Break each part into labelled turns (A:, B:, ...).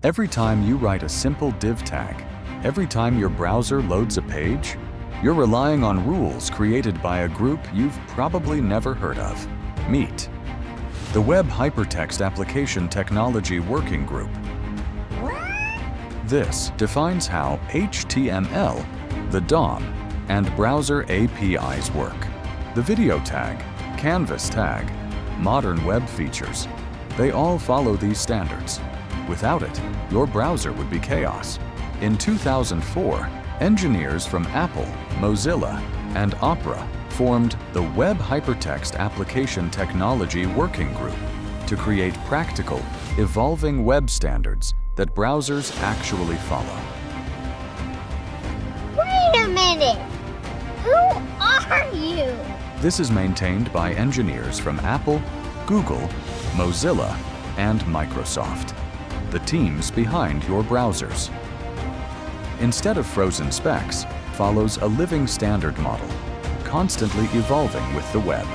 A: Every time you write a simple div tag, every time your browser loads a page, you're relying on rules created by a group you've probably never heard of. Meet the Web Hypertext Application Technology Working Group. This defines how HTML, the DOM, and browser APIs work. The video tag, canvas tag, modern web features, they all follow these standards. Without it, your browser would be chaos. In 2004, engineers from Apple, Mozilla, and Opera formed the Web Hypertext Application Technology Working Group to create practical, evolving web standards that browsers actually follow.
B: Wait a minute! Who are you?
A: This is maintained by engineers from Apple, Google, Mozilla, and Microsoft, the teams behind your browsers. Instead of frozen specs, follows a living standard model, constantly evolving with the web.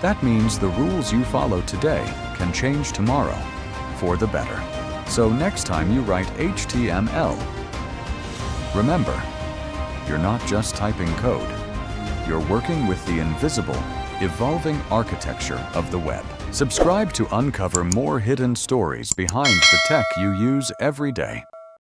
A: That means the rules you follow today can change tomorrow, for the better. So next time you write HTML, remember, you're not just typing code. You're working with the invisible, evolving architecture of the web. Subscribe to uncover more hidden stories behind the tech you use every day.